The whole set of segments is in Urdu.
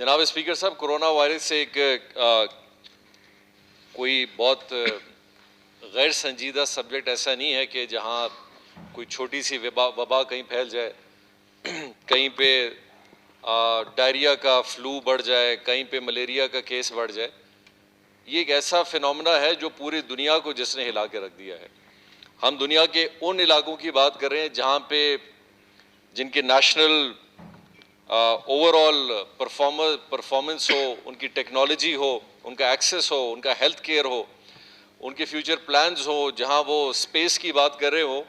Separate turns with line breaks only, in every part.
جناب اسپیکر صاحب، کرونا وائرس سے ایک کوئی بہت غیر سنجیدہ سبجیکٹ ایسا نہیں ہے کہ جہاں کوئی چھوٹی سی وبا کہیں پھیل جائے، کہیں پہ ڈائریا کا فلو بڑھ جائے، کہیں پہ ملیریا کا کیس بڑھ جائے۔ یہ ایک ایسا فینومنا ہے جو پوری دنیا کو جس نے ہلا کے رکھ دیا ہے۔ ہم دنیا کے ان علاقوں کی بات کر رہے ہیں جہاں پہ جن کے نیشنل اوور آل پرفارمنس ہو، ان کی ٹیکنالوجی ہو، ان کا ایکسیس ہو، ان کا ہیلتھ کیئر ہو، ان کے فیوچر پلانز ہو، جہاں وہ اسپیس کی بات کر رہے ہو۔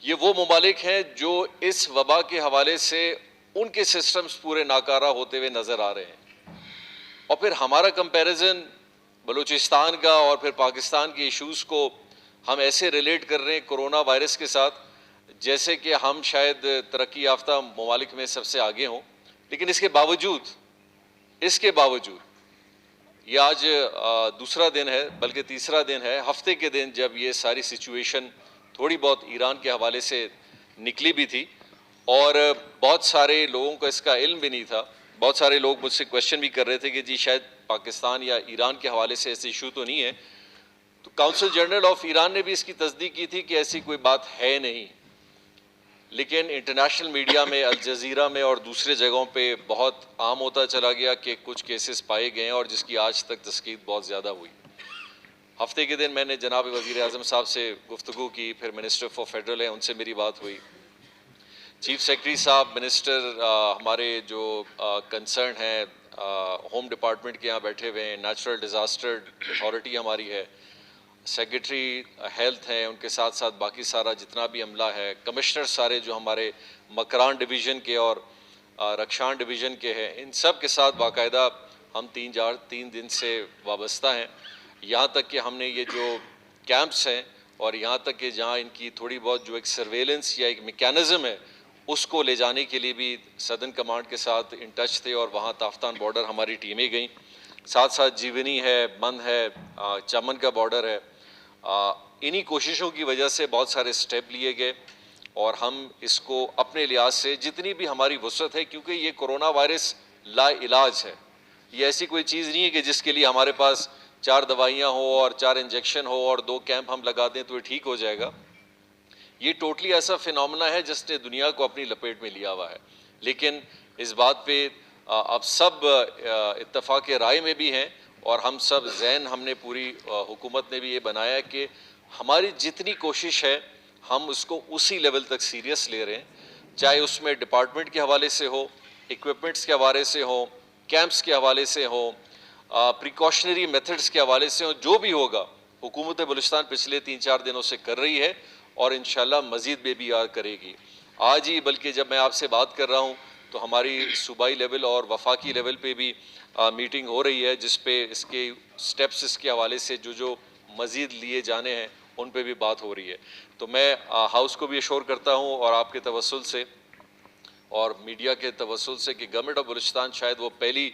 یہ وہ ممالک ہیں جو اس وبا کے حوالے سے ان کے سسٹمز پورے ناکارہ ہوتے ہوئے نظر آ رہے ہیں، اور پھر ہمارا کمپیریزن بلوچستان کا اور پھر پاکستان کے ایشوز کو ہم ایسے ریلیٹ کر رہے ہیں کرونا وائرس کے ساتھ جیسے کہ ہم شاید ترقی یافتہ ممالک میں سب سے آگے ہوں۔ لیکن اس کے باوجود یہ آج دوسرا دن ہے، بلکہ تیسرا دن ہے، ہفتے کے دن جب یہ ساری سچویشن تھوڑی بہت ایران کے حوالے سے نکلی بھی تھی، اور بہت سارے لوگوں کو اس کا علم بھی نہیں تھا۔ بہت سارے لوگ مجھ سے کویشچن بھی کر رہے تھے کہ جی شاید پاکستان یا ایران کے حوالے سے ایسے ایشو تو نہیں ہے، تو کونسل جنرل آف ایران نے بھی اس کی تصدیق کی تھی کہ ایسی کوئی بات ہے نہیں۔ لیکن انٹرنیشنل میڈیا میں، الجزیرہ میں اور دوسرے جگہوں پہ بہت عام ہوتا چلا گیا کہ کچھ کیسز پائے گئے ہیں، اور جس کی آج تک تسقیط بہت زیادہ ہوئی۔ ہفتے کے دن میں نے جناب وزیر اعظم صاحب سے گفتگو کی، پھر منسٹر فار فیڈرل ہیں ان سے میری بات ہوئی، چیف سیکرٹری صاحب، منسٹر ہمارے جو کنسرن ہیں ہوم ڈپارٹمنٹ کے یہاں بیٹھے ہوئے ہیں، نیچرل ڈیزاسٹر اتھارٹی ہماری ہے، سیکرٹری ہیلتھ ہیں، ان کے ساتھ ساتھ باقی سارا جتنا بھی عملہ ہے، کمشنر سارے جو ہمارے مکران ڈویژن کے اور رکشان ڈویژن کے ہیں، ان سب کے ساتھ باقاعدہ ہم 3 دن سے وابستہ ہیں۔ یہاں تک کہ ہم نے یہ جو کیمپس ہیں، اور یہاں تک کہ جہاں ان کی تھوڑی بہت جو ایک سرویلنس یا ایک میکینزم ہے اس کو لے جانے کے لیے بھی سدرن کمانڈ کے ساتھ ان ٹچ تھے، اور وہاں تافتان بارڈر ہماری ٹیمیں گئیں، ساتھ ساتھ جیونی ہے، مند ہے، چمن کا بارڈر ہے۔ انہی کوششوں کی وجہ سے بہت سارے سٹیپ لیے گئے، اور ہم اس کو اپنے لحاظ سے جتنی بھی ہماری وسعت ہے، کیونکہ یہ کرونا وائرس لا علاج ہے، یہ ایسی کوئی چیز نہیں ہے کہ جس کے لیے ہمارے پاس 4 دوائیاں ہو اور 4 انجیکشن ہو اور 2 کیمپ ہم لگا دیں تو یہ ٹھیک ہو جائے گا۔ یہ ٹوٹلی ایسا فینومنا ہے جس نے دنیا کو اپنی لپیٹ میں لیا ہوا ہے۔ لیکن اس بات پہ اب سب اتفاق رائے میں بھی ہیں، اور ہم سب ذہن ہم نے پوری حکومت نے بھی یہ بنایا ہے کہ ہماری جتنی کوشش ہے ہم اس کو اسی لیول تک سیریس لے رہے ہیں، چاہے اس میں ڈپارٹمنٹ کے حوالے سے ہو، ایکوپمنٹس کے حوالے سے ہو، کیمپس کے حوالے سے ہو، پریکاشنری میتھڈز کے حوالے سے ہو، جو بھی ہوگا حکومت بلوچستان پچھلے 3-4 دنوں سے کر رہی ہے، اور انشاءاللہ مزید بے بھی کرے گی۔ آج ہی بلکہ جب میں آپ سے بات کر رہا ہوں تو ہماری صوبائی لیول اور وفاقی لیول پہ بھی میٹنگ ہو رہی ہے، جس پہ اس کے سٹیپس اس کے حوالے سے جو مزید لیے جانے ہیں ان پہ بھی بات ہو رہی ہے۔ تو میں ہاؤس کو بھی اشور کرتا ہوں، اور آپ کے توسل سے اور میڈیا کے توسل سے، کہ گورنمنٹ آف بلوچستان شاید وہ پہلی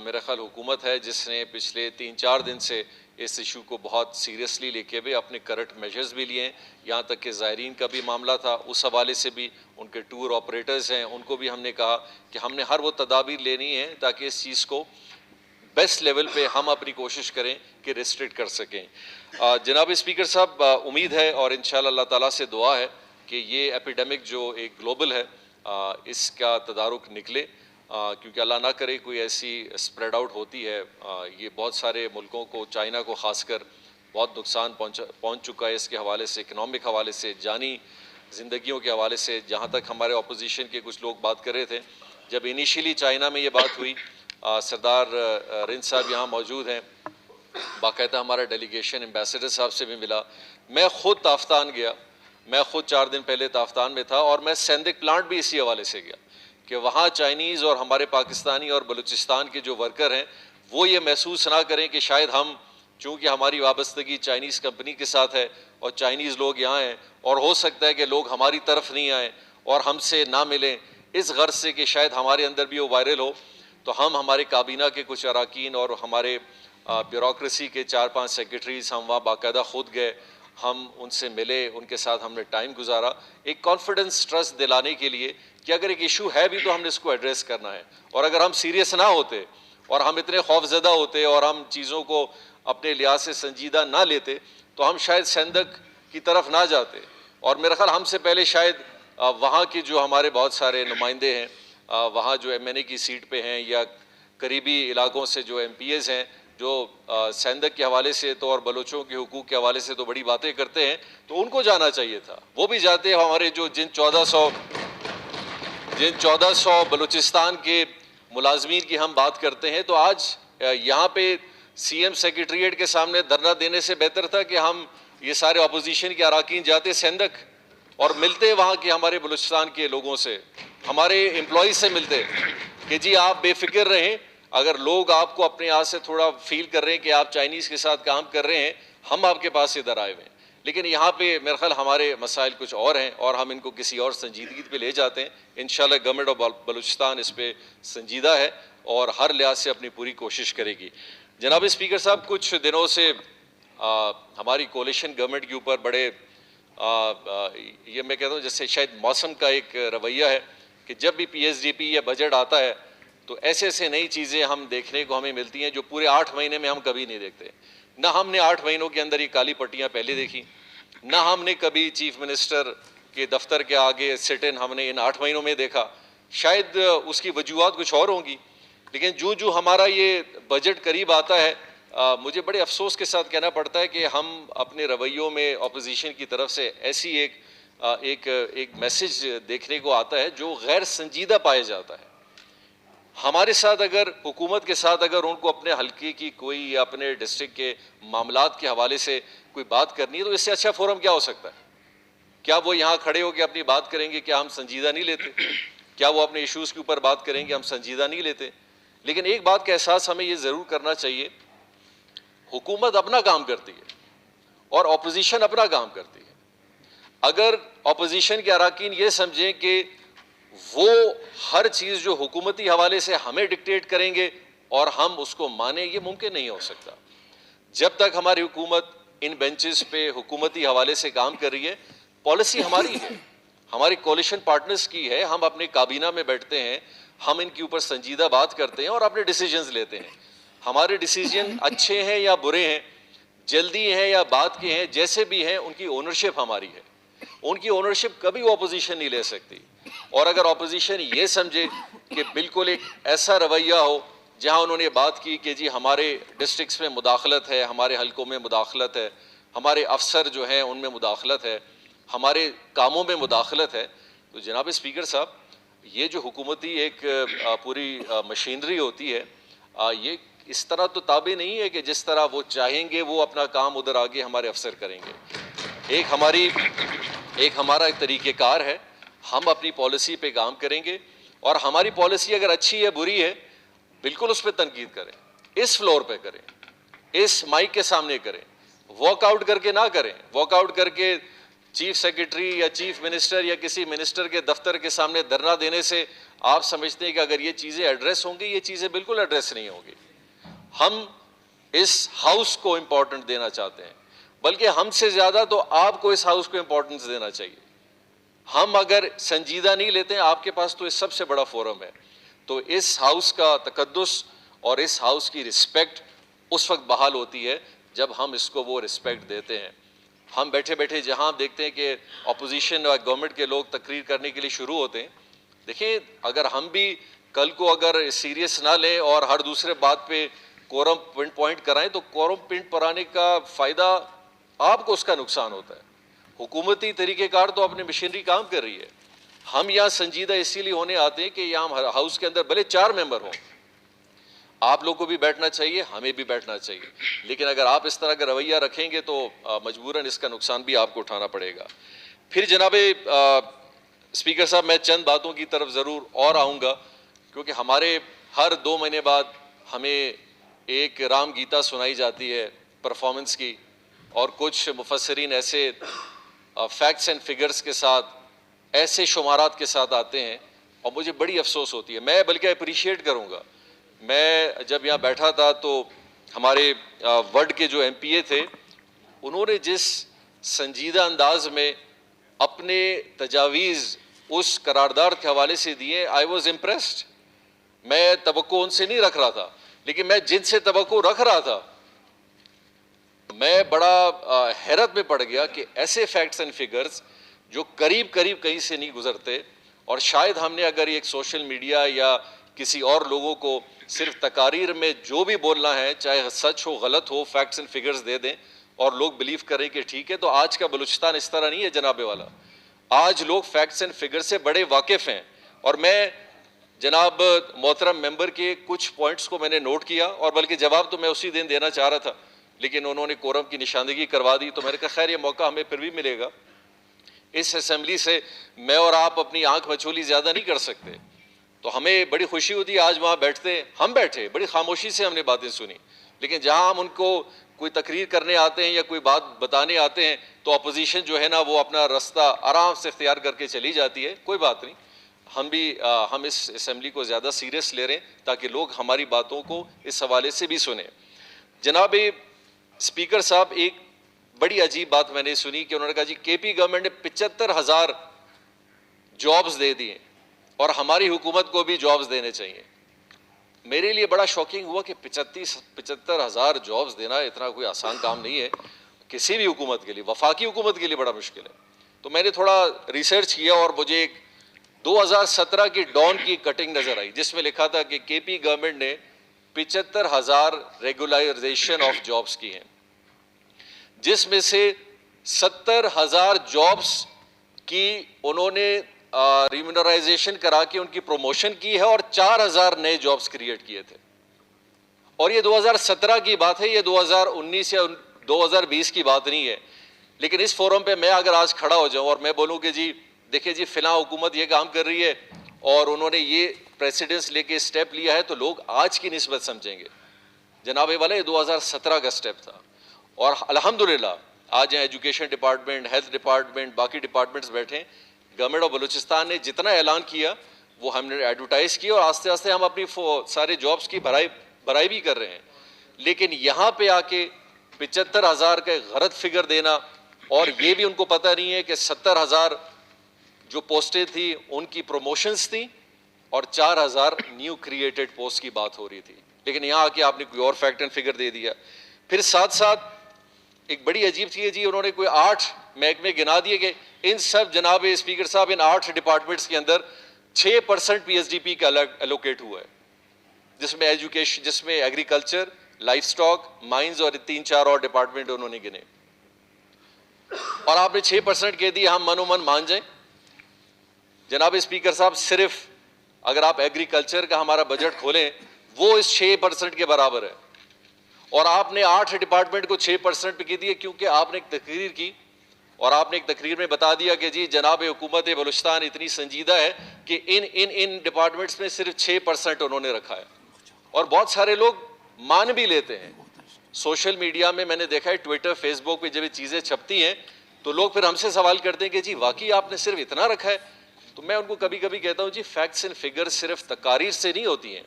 میرا خیال حکومت ہے جس نے پچھلے 3-4 دن سے اس ایشو کو بہت سیریسلی لے کے بھی اپنے کرنٹ میجرز بھی لیے ہیں۔ یہاں تک کہ زائرین کا بھی معاملہ تھا، اس حوالے سے بھی ان کے ٹور آپریٹرز ہیں، ان کو بھی ہم نے کہا کہ ہم نے ہر وہ تدابیر لینی ہے تاکہ اس چیز کو بیسٹ لیول پہ ہم اپنی کوشش کریں کہ ریسٹرکٹ کر سکیں۔ جناب اسپیکر صاحب، امید ہے اور انشاءاللہ اللہ تعالیٰ سے دعا ہے کہ یہ ایپیڈیمک جو ایک گلوبل ہے اس کا تدارک نکلے، کیونکہ اللہ نہ کرے کوئی ایسی اسپریڈ آؤٹ ہوتی ہے۔ یہ بہت سارے ملکوں کو، چائنا کو خاص کر بہت نقصان پہنچ چکا ہے اس کے حوالے سے، اکنامک حوالے سے، جانی زندگیوں کے حوالے سے۔ جہاں تک ہمارے اپوزیشن کے کچھ لوگ بات کر رہے تھے، جب انیشیلی چائنا میں یہ بات ہوئی، سردار رنج صاحب یہاں موجود ہیں، باقاعدہ ہمارا ڈیلیگیشن ایمبیسڈر صاحب سے بھی ملا، میں خود تافتان گیا، میں خود 4 دن پہلے تافتان میں تھا، اور میں سیندک پلانٹ بھی اسی حوالے سے گیا کہ وہاں چائنیز اور ہمارے پاکستانی اور بلوچستان کے جو ورکر ہیں وہ یہ محسوس نہ کریں کہ شاید ہم، چونکہ ہماری وابستگی چائنیز کمپنی کے ساتھ ہے اور چائنیز لوگ یہاں ہیں، اور ہو سکتا ہے کہ لوگ ہماری طرف نہیں آئیں اور ہم سے نہ ملیں، اس غرض سے کہ شاید ہمارے اندر بھی وہ وائرل ہو، تو ہم ہمارے کابینہ کے کچھ اراکین اور ہمارے بیوروکریسی کے 4-5 سیکرٹریز ہم وہاں باقاعدہ خود گئے، ہم ان سے ملے، ان کے ساتھ ہم نے ٹائم گزارا، ایک کانفیڈنس ٹرسٹ دلانے کے لیے کہ اگر ایک ایشو ہے بھی تو ہم نے اس کو ایڈریس کرنا ہے, اور اگر ہم سیریس نہ ہوتے اور ہم اتنے خوف زدہ ہوتے اور ہم چیزوں کو اپنے لحاظ سے سنجیدہ نہ لیتے تو ہم شاید سندھ کی طرف نہ جاتے. اور میرا خیال ہم سے پہلے شاید وہاں کے جو ہمارے بہت سارے نمائندے ہیں وہاں جو ایم این اے کی سیٹ پہ ہیں یا قریبی علاقوں سے جو ایم پی ایز ہیں جو سندھ کے حوالے سے تو اور بلوچوں کے حقوق کے حوالے سے تو بڑی باتیں کرتے ہیں, تو ان کو جانا چاہیے تھا. وہ بھی جاتے. ہمارے جو جن 1400 بلوچستان کے ملازمین کی ہم بات کرتے ہیں, تو آج یہاں پہ سی ایم سیکریٹریٹ کے سامنے دھرنا دینے سے بہتر تھا کہ ہم یہ سارے اپوزیشن کے اراکین جاتے سندھ اور ملتے وہاں کے ہمارے بلوچستان کے لوگوں سے, ہمارے امپلائیز سے ملتے کہ جی آپ بے فکر رہیں, اگر لوگ آپ کو اپنے ہاتھ سے تھوڑا فیل کر رہے ہیں کہ آپ چائنیز کے ساتھ کام کر رہے ہیں, ہم آپ کے پاس ادھر آئے ہوئے ہیں. لیکن یہاں پہ میرا خیال ہمارے مسائل کچھ اور ہیں اور ہم ان کو کسی اور سنجیدگی پہ لے جاتے ہیں. انشاءاللہ گورنمنٹ آف بلوچستان اس پہ سنجیدہ ہے اور ہر لحاظ سے اپنی پوری کوشش کرے گی. جناب اسپیکر صاحب, کچھ دنوں سے ہماری کولیشن گورنمنٹ کے اوپر بڑے یہ میں کہتا ہوں جیسے شاید موسم کا ایک رویہ ہے کہ جب بھی پی ایس ڈی پی یا بجٹ آتا ہے تو ایسے ایسے نئی چیزیں ہم دیکھنے کو ہمیں ملتی ہیں جو پورے 8 مہینے میں ہم کبھی نہیں دیکھتے. نہ ہم نے 8 مہینوں کے اندر یہ کالی پٹیاں پہلے دیکھی, نہ ہم نے کبھی چیف منسٹر کے دفتر کے آگے سٹ ان ہم نے ان 8 مہینوں میں دیکھا. شاید اس کی وجوہات کچھ اور ہوں گی, لیکن جو ہمارا یہ بجٹ قریب آتا ہے مجھے بڑے افسوس کے ساتھ کہنا پڑتا ہے کہ ہم اپنے رویوں میں اپوزیشن کی طرف سے ایسی ایک میسج دیکھنے کو آتا ہے جو غیر سنجیدہ پایا جاتا ہے. ہمارے ساتھ اگر حکومت کے ساتھ اگر ان کو اپنے حلقے کی کوئی یا اپنے ڈسٹرکٹ کے معاملات کے حوالے سے کوئی بات کرنی ہے تو اس سے اچھا فورم کیا ہو سکتا ہے؟ کیا وہ یہاں کھڑے ہو کے اپنی بات کریں گے کیا ہم سنجیدہ نہیں لیتے؟ کیا وہ اپنے ایشوز کے اوپر بات کریں گے ہم سنجیدہ نہیں لیتے؟ لیکن ایک بات کا احساس ہمیں یہ ضرور کرنا چاہیے, حکومت اپنا کام کرتی ہے اور اپوزیشن اپنا کام کرتی ہے. اگر اپوزیشن کے اراکین یہ سمجھیں کہ وہ ہر چیز جو حکومتی حوالے سے ہمیں ڈکٹیٹ کریں گے اور ہم اس کو مانیں, یہ ممکن نہیں ہو سکتا. جب تک ہماری حکومت ان بینچز پہ حکومتی حوالے سے کام کر رہی ہے, پالیسی ہماری ہے, ہماری کولیشن پارٹنرز کی ہے, ہم اپنے کابینہ میں بیٹھتے ہیں, ہم ان کے اوپر سنجیدہ بات کرتے ہیں اور اپنے ڈیسیجنز لیتے ہیں. ہمارے ڈیسیجن اچھے ہیں یا برے ہیں, جلدی ہیں یا بعد کے ہیں, جیسے بھی ہیں ان کی اونرشپ ہماری ہے. ان کی اونرشپ کبھی وہ اپوزیشن نہیں لے سکتی. اور اگر اپوزیشن یہ سمجھے کہ بالکل ایک ایسا رویہ ہو جہاں انہوں نے بات کی کہ جی ہمارے ڈسٹرکٹس میں مداخلت ہے, ہمارے حلقوں میں مداخلت ہے, ہمارے افسر جو ہیں ان میں مداخلت ہے, ہمارے کاموں میں مداخلت ہے, تو جناب اسپیکر صاحب یہ جو حکومتی ایک پوری مشینری ہوتی ہے یہ اس طرح تو تابع نہیں ہے کہ جس طرح وہ چاہیں گے وہ اپنا کام ادھر آگے ہمارے افسر کریں گے. ایک ہمارا ایک طریقہ کار ہے, ہم اپنی پالیسی پہ کام کریں گے اور ہماری پالیسی اگر اچھی ہے بری ہے بالکل اس پہ تنقید کریں, اس فلور پہ کریں, اس مائک کے سامنے کریں, واک آؤٹ کر کے نہ کریں. واک آؤٹ کر کے چیف سیکریٹری یا چیف منسٹر یا کسی منسٹر کے دفتر کے سامنے دھرنا دینے سے آپ سمجھتے ہیں کہ اگر یہ چیزیں ایڈریس ہوں گی, یہ چیزیں بالکل ایڈریس نہیں ہوں گی. ہم اس ہاؤس کو امپورٹنٹ دینا چاہتے ہیں, بلکہ ہم سے زیادہ تو آپ کو اس ہاؤس کو امپورٹنس دینا چاہیے. ہم اگر سنجیدہ نہیں لیتے ہیں, آپ کے پاس تو اس سب سے بڑا فورم ہے, تو اس ہاؤس کا تقدس اور اس ہاؤس کی رسپیکٹ اس وقت بحال ہوتی ہے جب ہم اس کو وہ رسپیکٹ دیتے ہیں. ہم بیٹھے بیٹھے جہاں دیکھتے ہیں کہ اپوزیشن اور گورنمنٹ کے لوگ تقریر کرنے کے لیے شروع ہوتے ہیں, دیکھیں اگر ہم بھی کل کو اگر سیریس نہ لیں اور ہر دوسرے بات پہ کورم پوائنٹ کرائیں تو کورم پوائنٹ پر آنے کا فائدہ آپ کو اس کا نقصان ہوتا ہے. حکومتی طریقہ کار تو اپنی مشینری کام کر رہی ہے, ہم یہاں سنجیدہ اسی لیے ہونے آتے ہیں کہ یہاں ہاؤس کے اندر بھلے 4 ممبر ہوں, آپ لوگ کو بھی بیٹھنا چاہیے, ہمیں بھی بیٹھنا چاہیے, لیکن اگر آپ اس طرح کا رویہ رکھیں گے تو مجبوراً اس کا نقصان بھی آپ کو اٹھانا پڑے گا. پھر جناب اسپیکر صاحب میں چند باتوں کی طرف ضرور اور آؤں گا, کیونکہ ہمارے ہر 2 مہینے بعد ہمیں ایک رام گیتا سنائی جاتی ہے پرفارمنس کی, اور کچھ مفسرین ایسے فیکٹس اینڈ فگرز کے ساتھ, ایسے شمارات کے ساتھ آتے ہیں اور مجھے بڑی افسوس ہوتی ہے. میں بلکہ اپریشیٹ کروں گا, میں جب یہاں بیٹھا تھا تو ہمارے ورڈ کے جو ایم پی اے تھے انہوں نے جس سنجیدہ انداز میں اپنے تجاویز اس قرارداد کے حوالے سے دیے, آئی واز امپریسڈ. میں توقع ان سے نہیں رکھ رہا تھا, لیکن میں جن سے توقع رکھ رہا تھا میں بڑا حیرت میں پڑ گیا کہ ایسے فیکٹس اینڈ فگرز جو قریب کہیں سے نہیں گزرتے. اور شاید ہم نے اگر ایک سوشل میڈیا یا کسی اور لوگوں کو صرف تقاریر میں جو بھی بولنا ہے, چاہے سچ ہو غلط ہو, فیکٹس اینڈ فگرز دے دیں اور لوگ بلیو کریں کہ ٹھیک ہے, تو آج کا بلوچستان اس طرح نہیں ہے جناب والا. آج لوگ فیکٹس اینڈ فگر سے بڑے واقف ہیں. اور میں جناب محترم ممبر کے کچھ پوائنٹس کو میں نے نوٹ کیا, اور بلکہ جواب تو میں اسی دن دینا چاہ رہا تھا, لیکن انہوں نے کورم کی نشاندہی کروا دی. تو میں نے کہا خیر یہ موقع ہمیں پھر بھی ملے گا. اس اسمبلی سے میں اور آپ اپنی آنکھ مچولی زیادہ نہیں کر سکتے, تو ہمیں بڑی خوشی ہوتی ہے آج وہاں بیٹھتے, ہم بیٹھے بڑی خاموشی سے ہم نے باتیں سنی. لیکن جہاں ہم ان کو کوئی تقریر کرنے آتے ہیں یا کوئی بات بتانے آتے ہیں تو اپوزیشن جو ہے نا وہ اپنا راستہ آرام سے اختیار کر کے چلی جاتی ہے. کوئی بات نہیں, ہم اس اسمبلی کو زیادہ سیریس لے رہے ہیں تاکہ لوگ ہماری باتوں کو اس حوالے سے بھی سنیں. جناب اسپیکر صاحب, ایک بڑی عجیب بات میں نے سنی کہ انہوں نے کہا جی کے پی گورنمنٹ نے 75,000 جابز دے دیے اور ہماری حکومت کو بھی جابز دینے چاہیے. میرے لیے بڑا شاکنگ ہوا کہ 75,000 جابز دینا اتنا کوئی آسان کام نہیں ہے کسی بھی حکومت کے لیے, وفاقی حکومت کے لیے بڑا مشکل ہے. تو میں نے تھوڑا ریسرچ کیا اور مجھے ایک 2017 کی ڈان کی کٹنگ نظر آئی جس میں لکھا تھا کہ کے پی گورنمنٹ نے 75,000 ریگولائزیشن آف جابز کی ہیں, جس میں سے 70,000 جابز کی انہوں نے ریمونرائزیشن کرا کے ان کی پروموشن کی ہے اور 4,000 نئے جابز کریٹ کیے تھے. اور یہ 2017 کی بات ہے, یہ 2019 یا 2020 کی بات نہیں ہے. لیکن اس فورم پہ میں اگر آج کھڑا ہو جاؤں اور میں بولوں کہ جی دیکھیں جی فلاں حکومت یہ کام کر رہی ہے اور انہوں نے یہ پریسیڈنس لے کے اسٹیپ لیا ہے, تو لوگ آج کی نسبت سمجھیں گے جناب والا یہ 2017 کا اسٹیپ تھا. اور الحمدللہ آج ایجوکیشن ڈپارٹمنٹ, ہیلتھ ڈپارٹمنٹ, باقی ڈپارٹمنٹس بیٹھے, گورنمنٹ آف بلوچستان نے جتنا اعلان کیا وہ ہم نے ایڈورٹائز کیا اور آہستہ آہستہ ہم اپنی سارے جابس کی بھرائی بھی کر رہے ہیں. لیکن یہاں پہ آ کے 75,000 کا غلط فگر دینا, اور یہ بھی ان کو پتہ نہیں ہے کہ 70,000 جو پوسٹیں تھیں ان کی پروموشنز تھیں اور 4,000 نیو کریٹڈ پوسٹ کی بات ہو رہی تھی. لیکن یہاں آ کے آپ نے کوئی اور فیکٹ اینڈ فگر دے دیا. پھر ساتھ ساتھ ایک بڑی عجیب چیز ہے جی, انہوں نے کوئی 8 محکمے گنا دیے کہ ان سب جناب اسپیکر صاحب ان 8 ڈپارٹمنٹس کے اندر 6% پی ایس ڈی پی کا الوکیٹ ہوا ہے, جس میں ایجوکیشن, جس میں ایگریکلچر, لائف سٹاک, مائنز اور 3-4 اور ڈپارٹمنٹ انہوں نے گنے. اور آپ نے 6% کہہ دی, ہم من مان جائیں. جناب اسپیکر صاحب صرف اگر آپ ایگریکلچر کا ہمارا بجٹ کھولیں وہ اس 6% کے برابر ہے, اور آپ نے 8 ڈپارٹمنٹ کو 6% پہ کی دی کیونکہ آپ نے ایک تقریر کی اور آپ نے ایک تقریر میں بتا دیا کہ جی جناب حکومت بلوچستان اتنی سنجیدہ ہے کہ ان ڈپارٹمنٹس میں صرف 6% انہوں نے رکھا ہے. اور بہت سارے لوگ مان بھی لیتے ہیں. سوشل میڈیا میں نے دیکھا ہے, ٹویٹر, فیس بک پہ جب یہ چیزیں چھپتی ہیں تو لوگ پھر ہم سے سوال کرتے ہیں کہ جی واقعی آپ نے صرف اتنا رکھا ہے. تو میں ان کو کبھی کبھی کہتا ہوں جی فیکٹس اینڈ فگر صرف تقاریر سے نہیں ہوتی ہیں.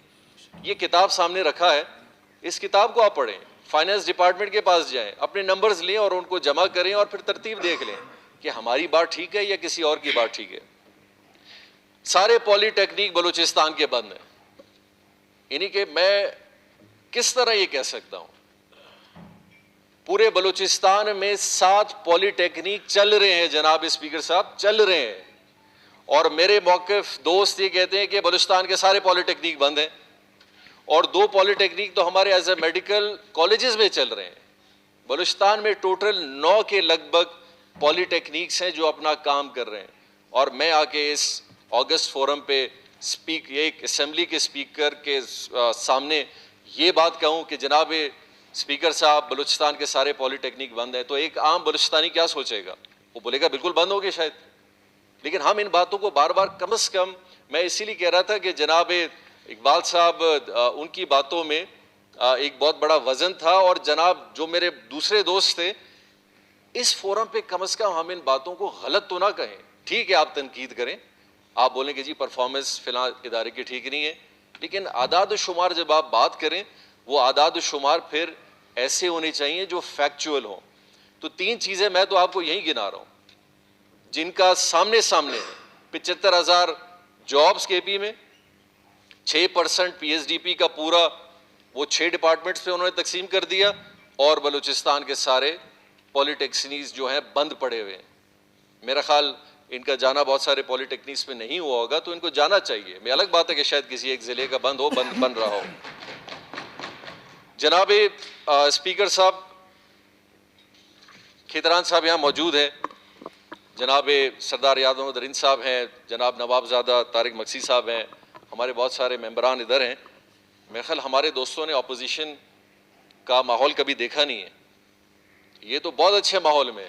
یہ کتاب سامنے رکھا ہے, اس کتاب کو آپ پڑھیں, فائنانس ڈپارٹمنٹ کے پاس جائیں, اپنے نمبرز لیں اور ان کو جمع کریں اور پھر ترتیب دیکھ لیں کہ ہماری بات ٹھیک ہے یا کسی اور کی بات ٹھیک ہے. سارے پولی ٹیکنیک بلوچستان کے بند ہیں. یعنی کہ میں کس طرح یہ کہہ سکتا ہوں, پورے بلوچستان میں 7 پولی ٹیکنیک چل رہے ہیں جناب اسپیکر صاحب, چل رہے ہیں. اور میرے موقف دوست یہ کہتے ہیں کہ بلوچستان کے سارے پولی ٹیکنیک بند ہیں, اور 2 پولی ٹیکنیک تو ہمارے ایز اے میڈیکل کالجز میں چل رہے ہیں. بلوچستان میں ٹوٹل 9 کے لگ بھگ پولی ٹیکنیکس ہیں جو اپنا کام کر رہے ہیں. اور میں آ کے اس اگست فورم پہ ایک اسمبلی کے اسپیکر کے سامنے یہ بات کہوں کہ جناب اسپیکر صاحب بلوچستان کے سارے پولی ٹیکنیک بند ہیں, تو ایک عام بلوچستانی کیا سوچے گا؟ وہ بولے گا بالکل بند ہو گئے شاید. لیکن ہم ان باتوں کو بار بار, کم از کم میں اسی لیے کہہ رہا تھا کہ جناب اقبال صاحب ان کی باتوں میں ایک بہت بڑا وزن تھا, اور جناب جو میرے دوسرے دوست تھے اس فورم پہ کم از کم ہم ان باتوں کو غلط تو نہ کہیں. ٹھیک ہے آپ تنقید کریں, آپ بولیں کہ جی پرفارمنس فلاں ادارے کی ٹھیک نہیں ہے, لیکن اعداد و شمار جب آپ بات کریں وہ اعداد و شمار پھر ایسے ہونے چاہیے جو فیکچول ہوں. تو 3 چیزیں میں تو آپ کو یہی گنا رہا ہوں جن کا سامنے ہے. 75,000 جابس کے پی میں, 6% پی ایس ڈی پی کا پورا وہ 6 ڈپارٹمنٹس پہ انہوں نے تقسیم کر دیا, اور بلوچستان کے سارے پولیٹیکنیز جو ہیں بند پڑے ہوئے ہیں. میرا خیال ان کا جانا بہت سارے پولیٹیکنیز میں نہیں ہوا ہوگا, تو ان کو جانا چاہیے. میں الگ بات ہے کہ شاید کسی ایک ضلع کا بند بن رہا ہو. جناب اسپیکر صاحب, کھیتران صاحب یہاں موجود ہیں, جناب سردار یادو محمد رند صاحب ہیں, جناب نوابزادہ طارق مکسی صاحب ہیں, ہمارے بہت سارے ممبران ادھر ہیں. میرے خیال ہمارے دوستوں نے اپوزیشن کا ماحول کبھی دیکھا نہیں ہے, یہ تو بہت اچھے ماحول میں.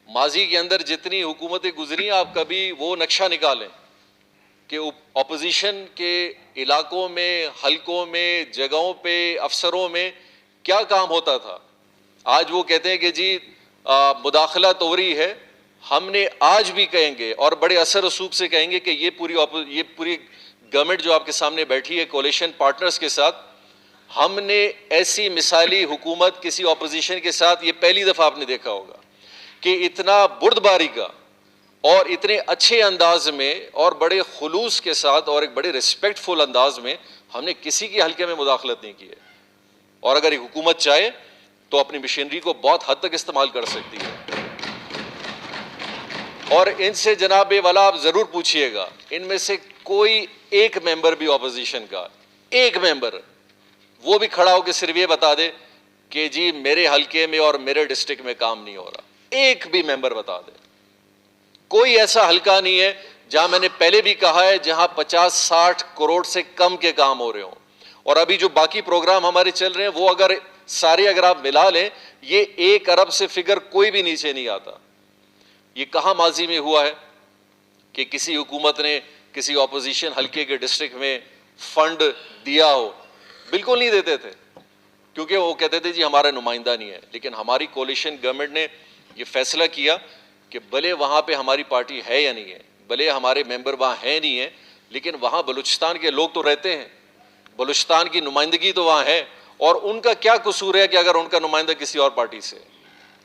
ماضی کے اندر جتنی حکومتیں گزری, آپ کبھی وہ نقشہ نکالیں کہ اپوزیشن کے علاقوں میں, حلقوں میں, جگہوں پہ, افسروں میں کیا کام ہوتا تھا. آج وہ کہتے ہیں کہ جی مداخلہ توری ہے. ہم نے آج بھی کہیں گے اور بڑے اثر رسوخ سے کہیں گے کہ یہ پوری گورنمنٹ جو آپ کے سامنے بیٹھی ہے کولیشن پارٹنرز کے ساتھ, ہم نے ایسی مثالی حکومت کسی اپوزیشن کے ساتھ یہ پہلی دفعہ آپ نے دیکھا ہوگا کہ اتنا بردباری کا اور اتنے اچھے انداز میں اور بڑے خلوص کے ساتھ اور ایک بڑے ریسپیکٹ فل انداز میں ہم نے کسی کے حلقے میں مداخلت نہیں کی ہے. اور اگر ایک حکومت چاہے تو اپنی مشینری کو بہت حد تک استعمال کر سکتی ہے. اور ان سے جناب والا آپ ضرور پوچھئے گا, ان میں سے کوئی ایک ممبر بھی اپوزیشن کا, ایک ممبر وہ بھی کھڑا ہو کے صرف یہ بتا دے کہ جی میرے حلقے میں اور میرے ڈسٹرکٹ میں کام نہیں ہو رہا. ایک بھی ممبر بتا دے. کوئی ایسا حلقہ نہیں ہے جہاں, میں نے پہلے بھی کہا ہے, جہاں 50-60 کروڑ سے کم کے کام ہو رہے ہوں. اور ابھی جو باقی پروگرام ہمارے چل رہے ہیں وہ اگر آپ ملا لیں, یہ 1 ارب سے فگر کوئی بھی نیچے نہیں آتا. یہ کہاں ماضی میں ہوا ہے کہ کسی حکومت نے کسی اپوزیشن حلقے کے ڈسٹرکٹ میں فنڈ دیا ہو؟ بالکل نہیں دیتے تھے, کیونکہ وہ کہتے تھے جی ہمارا نمائندہ نہیں ہے. لیکن ہماری کولیشن گورنمنٹ نے یہ فیصلہ کیا کہ بھلے وہاں پہ ہماری پارٹی ہے یا نہیں ہے, بھلے ہمارے ممبر وہاں ہیں نہیں ہیں, لیکن وہاں بلوچستان کے لوگ تو رہتے ہیں, بلوچستان کی نمائندگی تو وہاں ہے, اور ان کا کیا قصور ہے کہ اگر ان کا نمائندہ کسی اور پارٹی سے.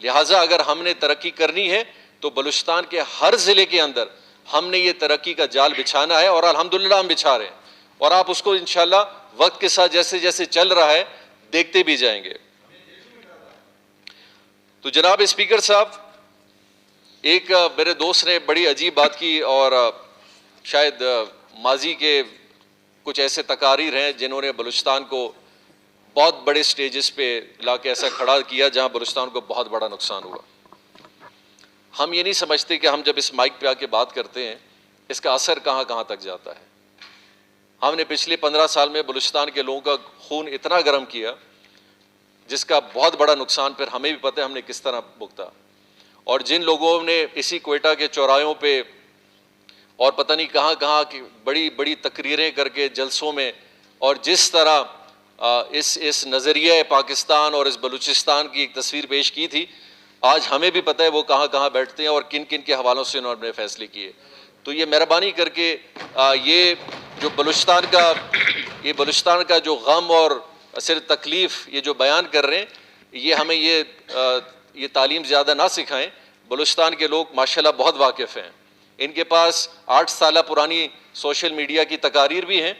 لہٰذا اگر ہم نے ترقی کرنی ہے تو بلوچستان کے ہر ضلع کے اندر ہم نے یہ ترقی کا جال بچھانا ہے, اور الحمدللہ ہم بچھا رہے ہیں. اور آپ اس کو انشاءاللہ وقت کے ساتھ جیسے جیسے چل رہا ہے دیکھتے بھی جائیں گے. تو جناب اسپیکر صاحب, ایک میرے دوست نے بڑی عجیب بات کی, اور شاید ماضی کے کچھ ایسے تقاریر ہیں جنہوں نے بلوچستان کو بہت بڑے سٹیجز پہ لا کے ایسا کھڑا کیا جہاں بلوچستان کو بہت بڑا نقصان ہوا. ہم یہ نہیں سمجھتے کہ ہم جب اس مائک پہ آ کے بات کرتے ہیں اس کا اثر کہاں کہاں تک جاتا ہے. ہم نے پچھلے 15 سال میں بلوچستان کے لوگوں کا خون اتنا گرم کیا جس کا بہت بڑا نقصان پھر ہمیں بھی پتہ ہے ہم نے کس طرح بھگتا. اور جن لوگوں نے اسی کوئٹہ کے چوراہوں پہ اور پتہ نہیں کہاں کہاں کی بڑی بڑی تقریریں کر کے جلسوں میں, اور جس طرح اس نظریہ پاکستان اور اس بلوچستان کی ایک تصویر پیش کی تھی, آج ہمیں بھی پتہ ہے وہ کہاں کہاں بیٹھتے ہیں اور کن کن کے حوالوں سے انہوں نے فیصلے کیے. تو یہ مہربانی کر کے یہ جو بلوچستان کا جو غم اور صرف تکلیف یہ جو بیان کر رہے ہیں, یہ ہمیں یہ تعلیم زیادہ نہ سکھائیں. بلوچستان کے لوگ ماشاءاللہ بہت واقف ہیں, ان کے پاس 8 سالہ پرانی سوشل میڈیا کی تقاریر بھی ہیں,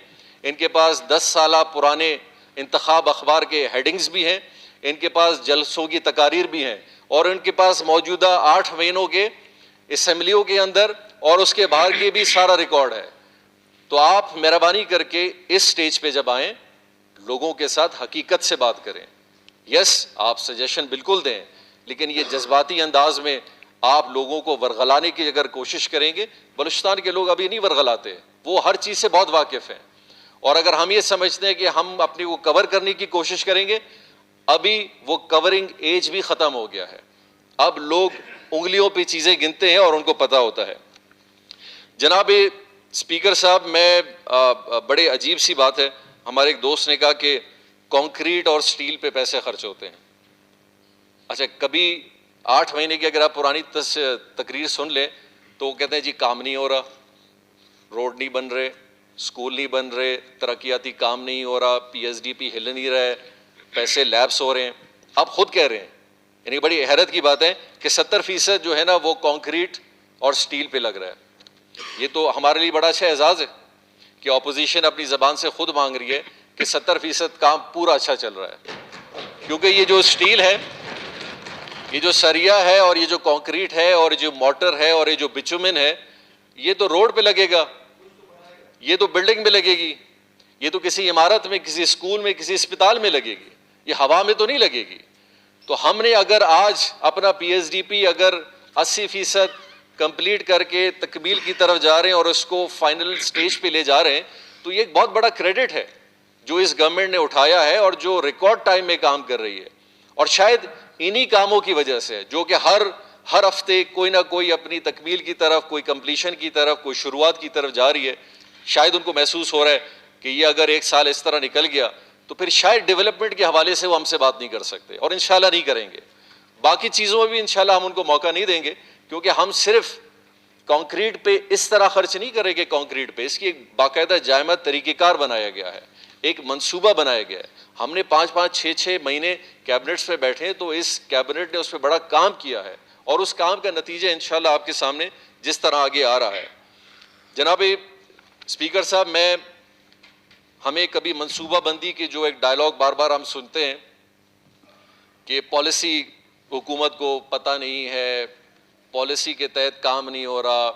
ان کے پاس 10 سالہ پرانے انتخاب اخبار کے ہیڈنگز بھی ہیں, ان کے پاس جلسوں کی تقاریر بھی ہیں, اور ان کے پاس موجودہ 8 مہینوں کے اسمبلیوں کے اندر اور اس کے باہر کے بھی سارا ریکارڈ ہے. تو آپ مہربانی کر کے اس سٹیج پہ جب آئیں لوگوں کے ساتھ حقیقت سے بات کریں. یس, آپ سجیشن بالکل دیں, لیکن یہ جذباتی انداز میں آپ لوگوں کو ورغلانے کی اگر کوشش کریں گے, بلوچستان کے لوگ ابھی نہیں ورغلاتے, وہ ہر چیز سے بہت واقف ہیں. اور اگر ہم یہ سمجھتے ہیں کہ ہم اپنی کو کور کرنے کی کوشش کریں گے, ابھی وہ کورنگ ایج بھی ختم ہو گیا ہے. اب لوگ انگلیوں پہ چیزیں گنتے ہیں اور ان کو پتہ ہوتا ہے. جناب اسپیکر صاحب, میں بڑے عجیب سی بات ہے, ہمارے ایک دوست نے کہا کہ کانکریٹ اور سٹیل پہ پیسے خرچ ہوتے ہیں. اچھا, کبھی 8 مہینے کی اگر آپ پرانی تقریر سن لیں تو وہ کہتے ہیں جی کام نہیں ہو رہا, روڈ نہیں بن رہے, اسکول نہیں بن رہے, ترقیاتی کام نہیں ہو رہا, پی ایس ڈی پی ہل نہیں رہا ہے, پیسے لیپس ہو رہے ہیں. آپ خود کہہ رہے ہیں, یعنی بڑی حیرت کی بات ہے کہ 70% جو ہے نا وہ کانکریٹ اور سٹیل پہ لگ رہا ہے. یہ تو ہمارے لیے بڑا اچھا اعزاز ہے کہ اپوزیشن اپنی زبان سے خود مانگ رہی ہے کہ 70% کام پورا اچھا چل رہا ہے. کیونکہ یہ جو سٹیل ہے, یہ جو سریا ہے, اور یہ جو کانکریٹ ہے, اور جو موٹر ہے, اور یہ جو بچومن ہے, یہ تو روڈ پہ لگے گا, یہ تو بلڈنگ میں لگے گی, یہ تو کسی عمارت میں, کسی اسکول میں, کسی اسپتال میں لگے گی, یہ ہوا میں تو نہیں لگے گی. تو ہم نے اگر آج اپنا پی ایس ڈی پی اگر 80% کمپلیٹ کر کے تکمیل کی طرف جا رہے ہیں اور اس کو فائنل سٹیج پہ لے جا رہے ہیں, تو یہ ایک بہت بڑا کریڈٹ ہے جو اس گورنمنٹ نے اٹھایا ہے اور جو ریکارڈ ٹائم میں کام کر رہی ہے. اور شاید انہی کاموں کی وجہ سے جو کہ ہر ہفتے کوئی نہ کوئی اپنی تکمیل کی طرف, کوئی کمپلیشن کی طرف, کوئی شروعات کی طرف جا رہی ہے, شاید ان کو محسوس ہو رہا ہے کہ یہ اگر ایک سال اس طرح نکل گیا تو پھر شاید ڈیولپمنٹ کے حوالے سے وہ ہم سے بات نہیں کر سکتے, اور انشاءاللہ نہیں کریں گے. باقی چیزوں میں بھی انشاءاللہ ہم ان کو موقع نہیں دیں گے, کیونکہ ہم صرف کانکریٹ پہ اس طرح خرچ نہیں کریں گے. کانکریٹ پہ اس کی ایک باقاعدہ جائمہ طریقہ کار بنایا گیا ہے, ایک منصوبہ بنایا گیا ہے. ہم نے 5-6 مہینے کیبنٹس پہ بیٹھے تو اس کیبنٹ نے اس پہ بڑا کام کیا ہے, اور اس کام کا نتیجہ انشاءاللہ آپ کے سامنے جس طرح آگے آ رہا ہے. جناب اسپیکر صاحب, ہمیں کبھی منصوبہ بندی کی جو ایک ڈائلاگ بار بار ہم سنتے ہیں کہ پالیسی حکومت کو پتہ نہیں ہے, پالیسی کے تحت کام نہیں ہو رہا,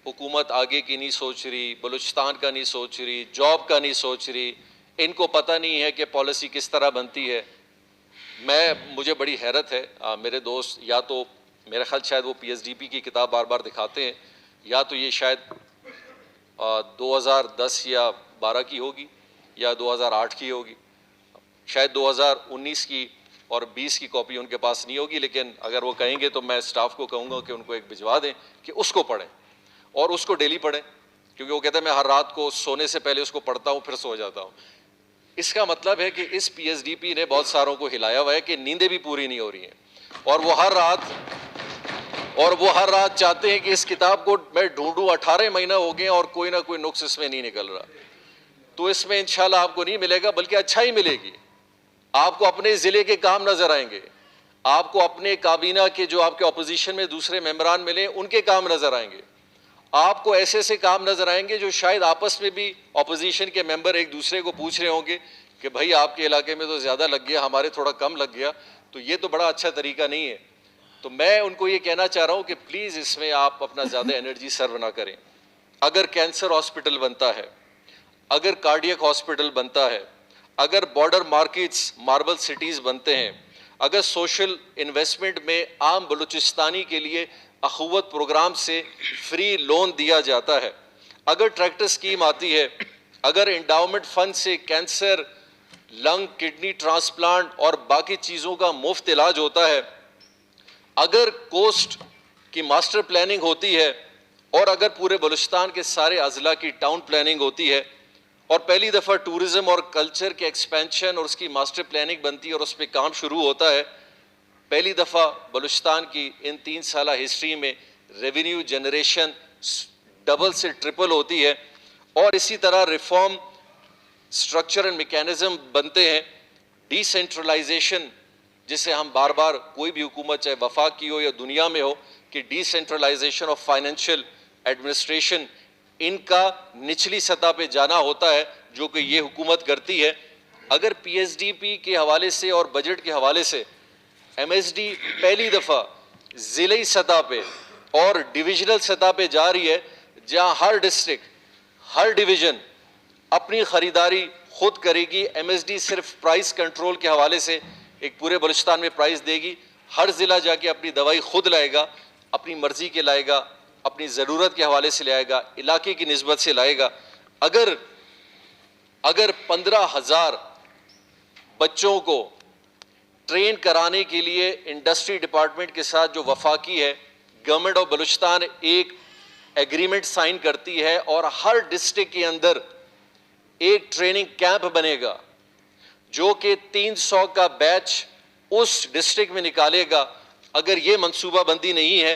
حکومت آگے کی نہیں سوچ رہی, بلوچستان کا نہیں سوچ رہی, جاب کا نہیں سوچ رہی, ان کو پتہ نہیں ہے کہ پالیسی کس طرح بنتی ہے. مجھے بڑی حیرت ہے, میرے دوست یا تو میرا خیال شاید وہ پی ایس ڈی پی کی کتاب بار بار دکھاتے ہیں, یا تو یہ شاید 2010 یا 12 کی ہوگی یا 2008 کی ہوگی, شاید 2019 کی اور 20 کی کاپی ان کے پاس نہیں ہوگی. لیکن اگر وہ کہیں گے تو میں اسٹاف کو کہوں گا کہ ان کو ایک بھجوا دیں کہ اس کو پڑھیں اور اس کو ڈیلی پڑھیں, کیونکہ وہ کہتے ہیں میں ہر رات کو سونے سے پہلے اس کو پڑھتا ہوں پھر سو جاتا ہوں. اس کا مطلب ہے کہ اس پی ایس ڈی پی نے بہت ساروں کو ہلایا ہوا ہے کہ نیندیں بھی پوری نہیں ہو رہی ہیں, اور وہ ہر رات چاہتے ہیں کہ اس کتاب کو میں ڈھونڈوں. 18 مہینہ ہو گئے اور کوئی نہ کوئی نقص اس میں نہیں نکل رہا. تو اس میں انشاءاللہ آپ کو نہیں ملے گا, بلکہ اچھا ہی ملے گی. آپ کو اپنے ضلع کے کام نظر آئیں گے, آپ کو اپنے کابینہ کے جو آپ کے اپوزیشن میں دوسرے ممبران ملے ان کے کام نظر آئیں گے, آپ کو ایسے کام نظر آئیں گے جو شاید آپس میں بھی اپوزیشن کے ممبر ایک دوسرے کو پوچھ رہے ہوں گے کہ بھائی آپ کے علاقے میں تو زیادہ لگ گیا, ہمارے تھوڑا کم لگ گیا. تو یہ تو بڑا اچھا طریقہ نہیں ہے. تو میں ان کو یہ کہنا چاہ رہا ہوں کہ پلیز اس میں آپ اپنا زیادہ انرجی سرو نہ کریں. اگر کینسر ہاسپٹل بنتا ہے, اگر کارڈیک ہاسپٹل بنتا ہے, اگر بارڈر مارکیٹس ماربل سٹیز بنتے ہیں, اگر سوشل انویسٹمنٹ میں عام بلوچستانی کے لیے اخوت پروگرام سے فری لون دیا جاتا ہے, اگر ٹریکٹر اسکیم آتی ہے, اگر انڈاؤمنٹ فنڈ سے کینسر, لنگ, کڈنی ٹرانسپلانٹ اور باقی چیزوں کا مفت علاج ہوتا ہے, اگر کوسٹ کی ماسٹر پلاننگ ہوتی ہے, اور اگر پورے بلوچستان کے سارے اضلاع کی ٹاؤن پلاننگ ہوتی ہے, اور پہلی دفعہ ٹورزم اور کلچر کے ایکسپینشن اور اس کی ماسٹر پلاننگ بنتی ہے اور اس پہ کام شروع ہوتا ہے, پہلی دفعہ بلوچستان کی ان 3 سالہ ہسٹری میں ریونیو جنریشن ڈبل سے ٹرپل ہوتی ہے, اور اسی طرح ریفارم سٹرکچر اینڈ میکینزم بنتے ہیں. ڈی سینٹرلائزیشن جسے ہم بار بار کوئی بھی حکومت چاہے وفاق کی ہو یا دنیا میں ہو کہ decentralization of financial administration, ان کا نچلی سطح پہ جانا ہوتا ہے جو کہ یہ حکومت کرتی ہے. اگر پی ایس ڈی پی کے حوالے سے اور بجٹ کے حوالے سے ایم ایس ڈی پہلی دفعہ ضلعی سطح پہ اور ڈویژنل سطح پہ جا رہی ہے, جہاں ہر ڈسٹرکٹ, ہر ڈویژن اپنی خریداری خود کرے گی. ایم ایس ڈی صرف پرائس کنٹرول کے حوالے سے ایک پورے بلوچستان میں پرائس دے گی, ہر ضلع جا کے اپنی دوائی خود لائے گا, اپنی مرضی کے لائے گا, اپنی ضرورت کے حوالے سے لائے گا, علاقے کی نسبت سے لائے گا. اگر 15,000 بچوں کو ٹرین کرانے کے لیے انڈسٹری ڈپارٹمنٹ کے ساتھ جو وفاقی ہے گورنمنٹ آف بلوچستان ایک ایگریمنٹ سائن کرتی ہے, اور ہر ڈسٹرکٹ کے اندر ایک ٹریننگ کیمپ بنے گا جو کہ 300 کا بیچ اس ڈسٹرکٹ میں نکالے گا. اگر یہ منصوبہ بندی نہیں ہے,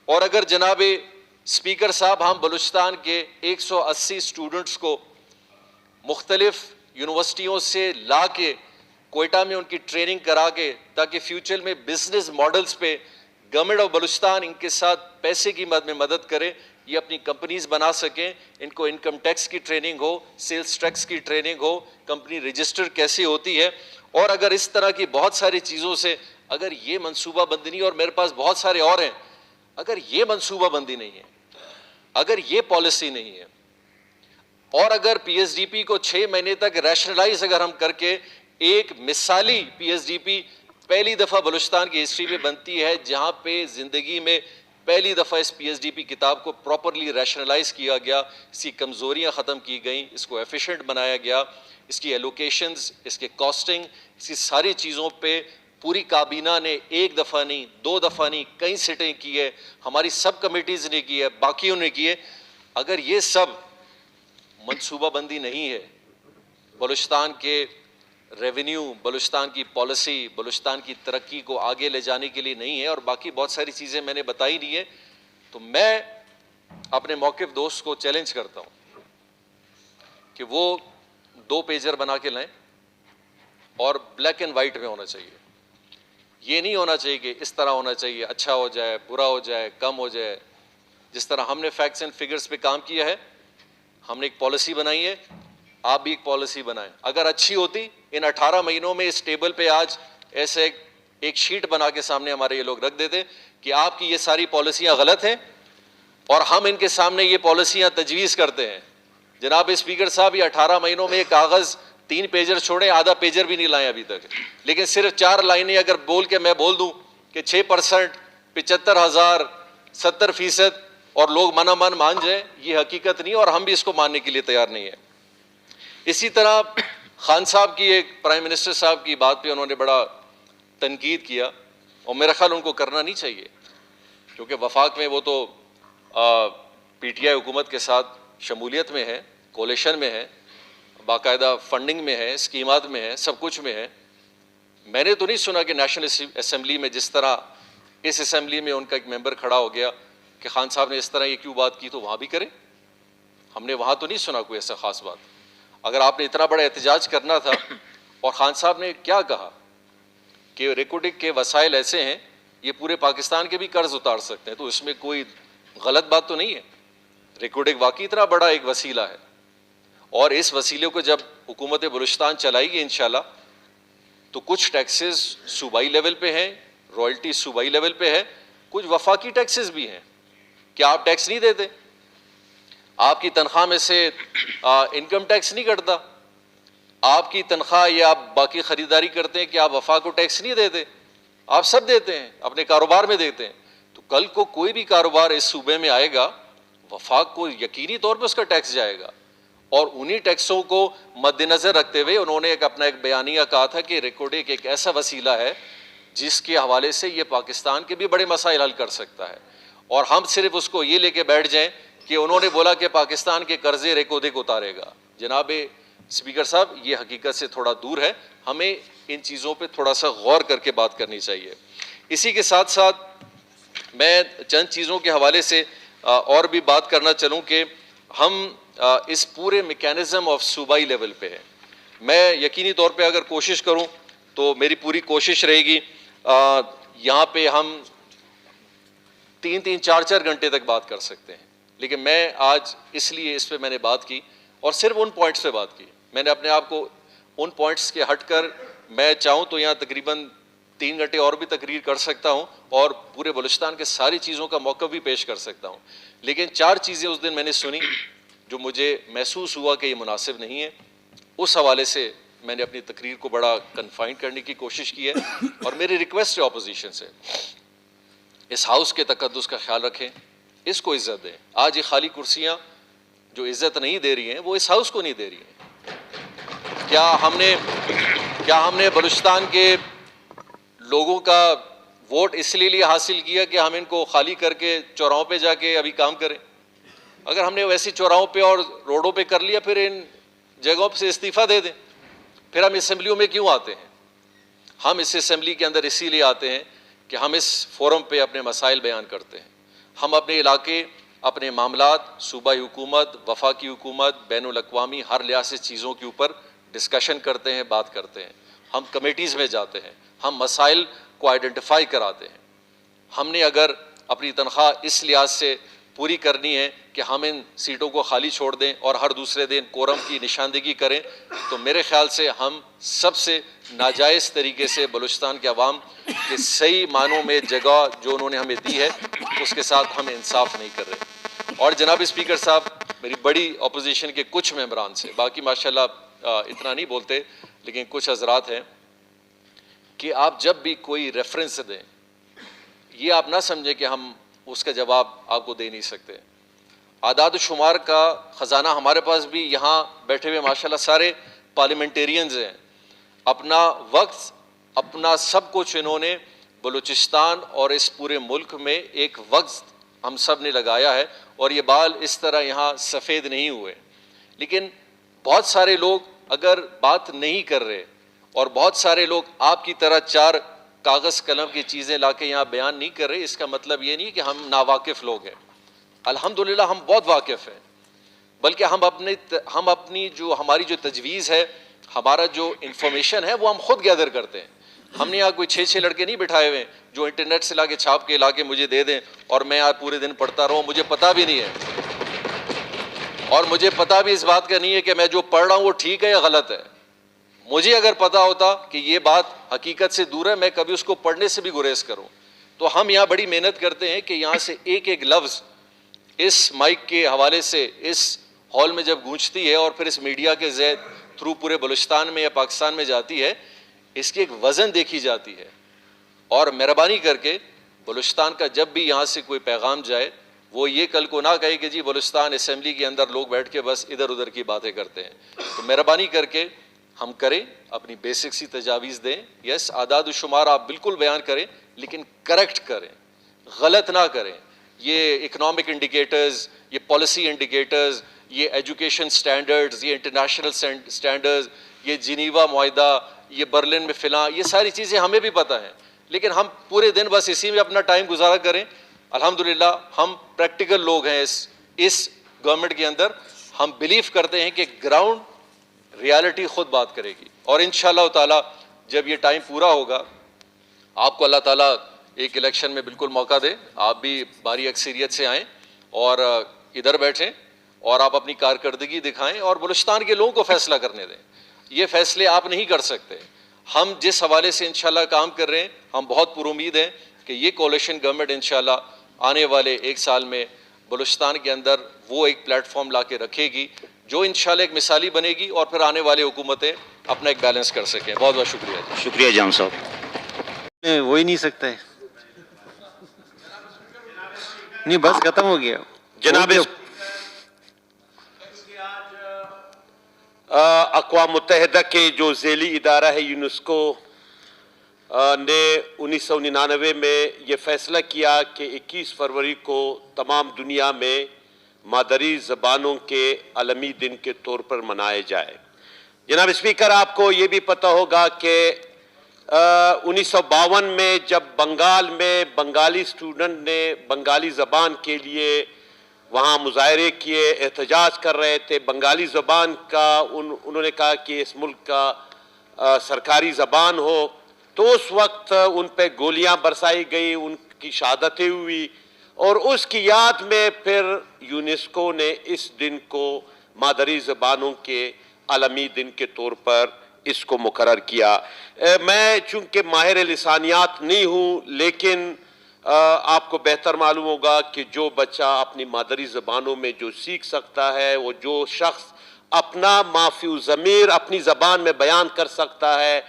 اور اگر جناب اسپیکر صاحب ہم بلوچستان کے 180 اسٹوڈنٹس کو مختلف یونیورسٹیوں سے لا کے کوئٹہ میں ان کی ٹریننگ کرا کے تاکہ فیوچر میں بزنس ماڈلز پہ گورنمنٹ آف بلوچستان ان کے ساتھ پیسے کی مد میں مدد کرے, یہ اپنی کمپنیز بنا سکیں, ان کو انکم ٹیکس کی ٹریننگ ہو, سیلز ٹیکس کی ٹریننگ ہو, کمپنی رجسٹر کیسی ہوتی ہے. اور اگر اس طرح کی بہت ساری چیزوں سے اگر یہ منصوبہ بندی نہیں, اور میرے پاس بہت سارے اور ہیں, اگر یہ منصوبہ بندی نہیں ہے, اگر یہ پالیسی نہیں ہے, اور اگر پی ایس ڈی پی کو 6 مہینے تک ریشنلائز اگر ہم کر کے ایک مثالی پی ایس ڈی پی پہلی دفعہ بلوچستان کی ہسٹری میں بنتی ہے جہاں پہ زندگی میں پہلی دفعہ اس پی ایس ڈی پی کتاب کو پراپرلی ریشنلائز کیا گیا, اس کی کمزوریاں ختم کی گئیں, اس کو ایفیشینٹ بنایا گیا, اس کی ایلوکیشنز, اس کے کاسٹنگ, اس کی ساری چیزوں پہ پوری کابینہ نے ایک دفعہ نہیں, 2 دفعہ نہیں, کئی سیٹیں کی ہے, ہماری سب کمیٹیز نے کی ہے, باقیوں نے کی ہے. اگر یہ سب منصوبہ بندی نہیں ہے, بلوچستان کے ریونیو, بلوچستان کی پالیسی, بلوچستان کی ترقی کو آگے لے جانے کے لیے نہیں ہے, اور باقی بہت ساری چیزیں میں نے بتائی نہیں ہے, تو میں اپنے موقف دوست کو چیلنج کرتا ہوں کہ وہ 2 پیجر بنا کے لائیں, اور بلیک اینڈ وائٹ میں ہونا چاہیے. یہ نہیں ہونا چاہیے کہ اس طرح ہونا چاہیے, اچھا ہو جائے, برا ہو جائے, کم ہو جائے. جس طرح ہم نے فیکٹس اینڈ فگرز پہ کام کیا ہے, ہم نے ایک پالیسی بنائی ہے, آپ بھی ایک پالیسی بنائیں. اگر اچھی ہوتی, ان 18 مہینوں میں اس ٹیبل پہ آج ایسے ایک شیٹ بنا کے سامنے ہمارے یہ لوگ رکھ دیتے کہ آپ کی یہ ساری پالیسیاں غلط ہیں, اور ہم ان کے سامنے یہ پالیسیاں تجویز کرتے ہیں. جناب اسپیکر صاحب, یہ 18 مہینوں میں یہ کاغذ 3 پیجر چھوڑیں, آدھا پیجر بھی نہیں لائے ابھی تک, لیکن صرف 4 لائنیں اگر بول کے میں بول دوں کہ 6%, 75,000, 70%, اور لوگ من مان جائیں, یہ حقیقت نہیں, اور ہم بھی اس کو ماننے کے لیے تیار نہیں ہیں. اسی طرح خان صاحب کی, ایک پرائم منسٹر صاحب کی بات پہ انہوں نے بڑا تنقید کیا, اور میرا خیال ان کو کرنا نہیں چاہیے, کیونکہ وفاق میں وہ تو پی ٹی آئی حکومت کے ساتھ شمولیت میں ہے, کولیشن میں ہے, باقاعدہ فنڈنگ میں ہے, اسکیمات میں ہے, سب کچھ میں ہے. میں نے تو نہیں سنا کہ نیشنل اسمبلی میں جس طرح اس اسمبلی میں ان کا ایک ممبر کھڑا ہو گیا کہ خان صاحب نے اس طرح یہ کیوں بات کی, تو وہاں بھی کریں. ہم نے وہاں تو نہیں سنا کوئی ایسا خاص بات. اگر آپ نے اتنا بڑا احتجاج کرنا تھا, اور خان صاحب نے کیا کہا کہ ریکوڈک کے وسائل ایسے ہیں, یہ پورے پاکستان کے بھی قرض اتار سکتے ہیں, تو اس میں کوئی غلط بات تو نہیں ہے. ریکوڈک واقعی اتنا بڑا ایک وسیلہ ہے, اور اس وسیلے کو جب حکومت بلوچستان چلائے گی انشاءاللہ, تو کچھ ٹیکسز صوبائی لیول پہ ہیں, رائلٹی صوبائی لیول پہ ہے, کچھ وفاقی ٹیکسز بھی ہیں. کیا آپ ٹیکس نہیں دیتے؟ آپ کی تنخواہ میں سے انکم ٹیکس نہیں کٹتا؟ آپ کی تنخواہ یا آپ باقی خریداری کرتے ہیں کہ آپ وفاق کو ٹیکس نہیں دیتے؟ آپ سب دیتے ہیں, اپنے کاروبار میں دیتے ہیں. تو کل کو کوئی بھی کاروبار اس صوبے میں آئے گا, وفاق کو یقینی طور پہ اس کا ٹیکس جائے گا. اور انہی ٹیکسوں کو مد نظر رکھتے ہوئے انہوں نے اپنا ایک بیانیہ کہا تھا کہ ریکوڈک ایک ایسا وسیلہ ہے جس کے حوالے سے یہ پاکستان کے بھی بڑے مسائل حل کر سکتا ہے. اور ہم صرف اس کو یہ لے کے بیٹھ جائیں کہ انہوں نے بولا کہ پاکستان کے قرضے ریکوڈک اتارے گا. جناب اسپیکر صاحب, یہ حقیقت سے تھوڑا دور ہے, ہمیں ان چیزوں پہ تھوڑا سا غور کر کے بات کرنی چاہیے. اسی کے ساتھ ساتھ میں چند چیزوں کے حوالے سے اور بھی بات کرنا چلوں کہ ہم اس پورے میکینزم آف صوبائی لیول پہ ہے. میں یقینی طور پہ اگر کوشش کروں تو میری پوری کوشش رہے گی یہاں پہ ہم 3-3, 4-4 گھنٹے تک بات کر سکتے ہیں, لیکن میں آج اس لیے اس پہ میں نے بات کی, اور صرف ان پوائنٹس پہ بات کی. میں نے اپنے آپ کو ان پوائنٹس کے ہٹ کر, میں چاہوں تو یہاں تقریباً 3 گھنٹے اور بھی تقریر کر سکتا ہوں, اور پورے بلوچستان کے ساری چیزوں کا موقع بھی پیش کر سکتا ہوں. لیکن 4 چیزیں اس دن میں نے سنی جو مجھے محسوس ہوا کہ یہ مناسب نہیں ہے. اس حوالے سے میں نے اپنی تقریر کو بڑا کنفائن کرنے کی کوشش کی ہے, اور میری ریکویسٹ ہے اپوزیشن سے, اس ہاؤس کے تقدس کا خیال رکھیں, اس کو عزت دیں. آج یہ خالی کرسیاں جو عزت نہیں دے رہی ہیں وہ اس ہاؤس کو نہیں دے رہی ہیں. کیا ہم نے بلوچستان کے لوگوں کا ووٹ اس لیے حاصل کیا کہ ہم ان کو خالی کر کے چوراہوں پہ جا کے ابھی کام کریں؟ اگر ہم نے ویسی چوراہوں پہ اور روڈوں پہ کر لیا, پھر ان جگہوں سے استعفیٰ دے دیں. پھر ہم اسمبلیوں میں کیوں آتے ہیں؟ ہم اس اسمبلی کے اندر اسی لیے آتے ہیں کہ ہم اس فورم پہ اپنے مسائل بیان کرتے ہیں. ہم اپنے علاقے, اپنے معاملات, صوبائی حکومت, وفاقی حکومت, بین الاقوامی ہر لحاظ سے چیزوں کے اوپر ڈسکشن کرتے ہیں, بات کرتے ہیں. ہم کمیٹیز میں جاتے ہیں, ہم مسائل کو آئیڈینٹیفائی کراتے ہیں. ہم نے اگر اپنی تنخواہ اس لحاظ سے پوری کرنی ہے کہ ہم ان سیٹوں کو خالی چھوڑ دیں اور ہر دوسرے دن کورم کی نشاندہی کریں، تو میرے خیال سے ہم سب سے ناجائز طریقے سے بلوچستان کے عوام کے صحیح معنوں میں جگہ جو انہوں نے ہمیں دی ہے اس کے ساتھ ہم انصاف نہیں کر رہے۔ اور جناب اسپیکر صاحب، میری بڑی اپوزیشن کے کچھ ممبران سے، باقی ماشاءاللہ اتنا نہیں بولتے، لیکن کچھ حضرات ہیں کہ آپ جب بھی کوئی ریفرنس دیں، یہ آپ نہ سمجھیں کہ ہم اس کا جواب آپ کو دے نہیں سکتے۔ اعداد و شمار کا خزانہ ہمارے پاس بھی یہاں بیٹھے ہوئے ماشاءاللہ سارے پارلیمنٹیرینز ہیں، اپنا وقت اپنا سب کچھ انہوں نے بلوچستان اور اس پورے ملک میں ایک وقت ہم سب نے لگایا ہے، اور یہ بال اس طرح یہاں سفید نہیں ہوئے۔ لیکن بہت سارے لوگ اگر بات نہیں کر رہے اور بہت سارے لوگ آپ کی طرح چار کاغذ قلم کی چیزیں لا کے یہاں بیان نہیں کر رہے، اس کا مطلب یہ نہیں کہ ہم ناواقف لوگ ہیں۔ الحمدللہ ہم بہت واقف ہیں، بلکہ ہم اپنی جو ہماری جو تجویز ہے، ہمارا جو انفارمیشن ہے وہ ہم خود گیدر کرتے ہیں۔ ہم نے یہاں کوئی 6 لڑکے نہیں بٹھائے ہوئے جو انٹرنیٹ سے لا کے چھاپ کے لا کے مجھے دے دیں اور میں یہاں پورے دن پڑھتا رہوں، مجھے پتہ بھی نہیں ہے، اور مجھے پتہ بھی اس بات کا نہیں ہے کہ میں جو پڑھ رہا ہوں وہ ٹھیک ہے یا غلط ہے۔ مجھے اگر پتہ ہوتا کہ یہ بات حقیقت سے دور ہے، میں کبھی اس کو پڑھنے سے بھی گریز کروں۔ تو ہم یہاں بڑی محنت کرتے ہیں کہ یہاں سے ایک ایک لفظ اس مائک کے حوالے سے اس ہال میں جب گونجتی ہے اور پھر اس میڈیا کے تھرو پورے بلوچستان میں یا پاکستان میں جاتی ہے، اس کی ایک وزن دیکھی جاتی ہے۔ اور مہربانی کر کے بلوچستان کا جب بھی یہاں سے کوئی پیغام جائے، وہ یہ کل کو نہ کہے کہ جی بلوچستان اسمبلی کے اندر لوگ بیٹھ کے بس ادھر ادھر کی باتیں کرتے ہیں۔ تو مہربانی کر کے ہم کریں، اپنی بیسک سی تجاویز دیں۔ یس، اعداد و شمار آپ بالکل بیان کریں، لیکن کریکٹ کریں، غلط نہ کریں۔ یہ اکنامک انڈیکیٹرز، یہ پالیسی انڈیکیٹرز، یہ ایجوکیشن سٹینڈرڈز، یہ انٹرنیشنل سٹینڈرڈز، یہ جنیوا معاہدہ، یہ برلن میں فلاں، یہ ساری چیزیں ہمیں بھی پتہ ہیں، لیکن ہم پورے دن بس اسی میں اپنا ٹائم گزارا کریں۔ الحمدللہ ہم پریکٹیکل لوگ ہیں اس گورنمنٹ کے اندر۔ ہم بلیو کرتے ہیں کہ گراؤنڈ ریالٹی خود بات کرے گی، اور انشاءاللہ تعالی جب یہ ٹائم پورا ہوگا، آپ کو اللہ تعالیٰ ایک الیکشن میں بالکل موقع دے، آپ بھی بھاری اکثریت سے آئیں اور ادھر بیٹھیں اور آپ اپنی کارکردگی دکھائیں اور بلوچستان کے لوگوں کو فیصلہ کرنے دیں۔ یہ فیصلے آپ نہیں کر سکتے۔ ہم جس حوالے سے انشاءاللہ کام کر رہے ہیں، ہم بہت پر امید ہیں کہ یہ کولیشن گورنمنٹ انشاءاللہ آنے والے 1 سال میں بلوچستان کے اندر وہ ایک پلیٹ فارم لا کے رکھے گی جو انشاءاللہ ایک مثالی بنے گی، اور پھر آنے والے حکومتیں اپنا ایک بیلنس کر سکیں۔ بہت بہت شکریہ جی۔
شکریہ جام صاحب۔
ہو ہی نہیں سکتا ہے، نہیں بس ختم ہو گیا
جناب
اقوام متحدہ کے جو ذیلی ادارہ ہے یونیسکو نے 1999 میں یہ فیصلہ کیا کہ 21 فروری کو تمام دنیا میں مادری زبانوں کے عالمی دن کے طور پر منائے جائے۔ جناب اسپیکر، آپ کو یہ بھی پتہ ہوگا کہ 1952 میں جب بنگال میں بنگالی اسٹوڈنٹ نے بنگالی زبان کے لیے وہاں مظاہرے کیے، احتجاج کر رہے تھے، بنگالی زبان کا انہوں نے کہا کہ اس ملک کا سرکاری زبان ہو، تو اس وقت ان پہ گولیاں برسائی گئی، ان کی شہادتیں ہوئی، اور اس کی یاد میں پھر یونیسکو نے اس دن کو مادری زبانوں کے عالمی دن کے طور پر اس کو مقرر کیا۔ میں چونکہ ماہر لسانیات نہیں ہوں، لیکن آپ کو بہتر معلوم ہوگا کہ جو بچہ اپنی مادری زبانوں میں جو سیکھ سکتا ہے، وہ جو شخص اپنا ما فی الضمیر اپنی زبان میں بیان کر سکتا ہے،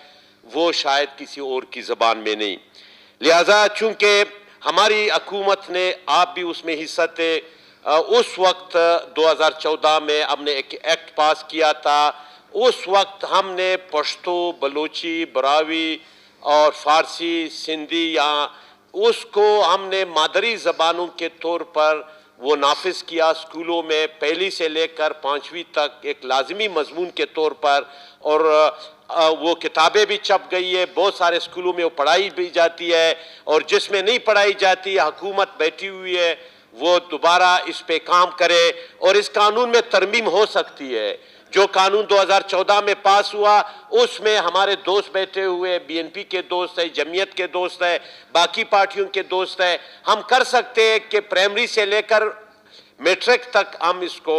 وہ شاید کسی اور کی زبان میں نہیں۔ لہذا چونکہ ہماری حکومت نے، آپ بھی اس میں حصہ تھے، اس وقت 2014 میں ہم نے ایک ایکٹ پاس کیا تھا۔ اس وقت ہم نے پشتو، بلوچی، براوی اور فارسی، سندھی، یہاں اس کو ہم نے مادری زبانوں کے طور پر وہ نافذ کیا اسکولوں میں، پہلی سے لے کر 5ویں تک ایک لازمی مضمون کے طور پر، اور وہ کتابیں بھی چھپ گئی ہے، بہت سارے اسکولوں میں وہ پڑھائی بھی جاتی ہے، اور جس میں نہیں پڑھائی جاتی، حکومت بیٹھی ہوئی ہے وہ دوبارہ اس پہ کام کرے، اور اس قانون میں ترمیم ہو سکتی ہے۔ جو قانون 2014 میں پاس ہوا اس میں ہمارے دوست بیٹھے ہوئے بی این پی کے دوست ہیں, جمعیت کے دوست ہیں, باقی پارٹیوں کے دوست ہیں. ہم کر سکتے ہیں کہ پرائمری سے لے کر میٹرک تک ہم اس کو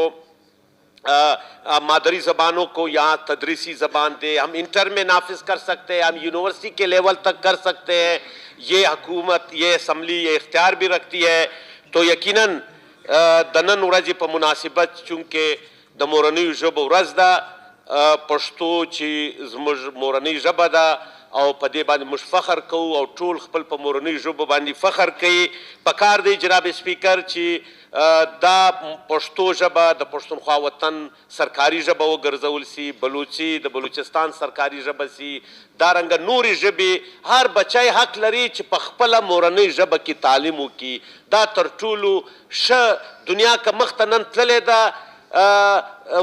مادری زبانوں کو یہاں تدریسی زبان دے. ہم انٹر میں نافذ کر سکتے ہیں, ہم یونیورسٹی کے لیول تک کر سکتے ہیں. یہ حکومت, یہ اسمبلی یہ اختیار بھی رکھتی ہے. تو یقیناً دنن ورځې په مناسبت چونکہ د مورنیو ژبو ورځ ده, پښتو چې زموږ مورنۍ ژبه ده او په دې باندې موږ فخر کوو او ټول خپل په مورنۍ ژبو باندې فخر کوي. پکار دی جناب سپیکر چې دا پښتو ژبه د پښتونخوا وطن سرکاري ژبه وګرځول سي, بلوچي د بلوچستان سرکاري ژبه سي, دارنګه نورې ژبې. هر بچی حق لري چې په خپله مورنۍ ژبه کې تعلیم وکړي. دا تر ټولو ښه دنیا که مخته نن تللې ده,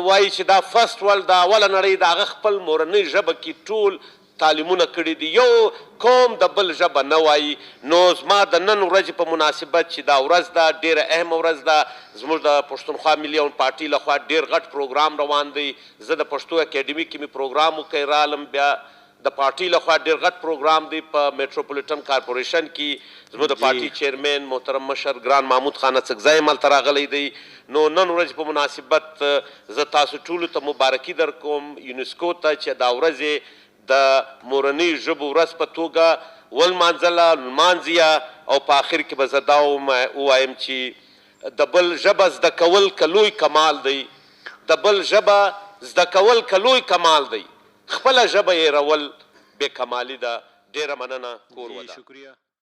وایي چې دا فرسټ ورلډ دا اوله نړۍ د هغه خپل مورنۍ ژبه کې ټول تعلیمونه کړي دي, یو قوم د بل ژبه نه وایي. نو زما د نن ورځې په مناسبت چې دا ورځ ده, ډېره اهمه ورځ ده, زموږ د پښتونخوا ملي او پارټي لخوا ډېر غټ پروګرام روان دی. زه د پښتو اکیډمي کې مې پروګرام وکړی رالم, بیا د پارټي لخوا ډېر غټ پروګرام دی په میټروپولیټن کارپوریشن کې. زموږ د پارټي چیرمین محترم مشر ګران محمود خان اڅکزی هم هلته راغلی دی. نو نن ورځ په مناسبت زه تاسو ټولو ته مبارکي در کوم, یونسکو ته چې دا ورځې د مورنۍ ژبو ورځ په توګه ولمانځله, لمانځي. او په آخر کې به زه دا ووایم چې د بل ژبه زده کول که لوی کمال دی, د بل ژبه زده کول که لوی کمال دی, خپله ژبه هېرول بې کمالي ده. ډېره مننه. کور ودان.
شکریہ.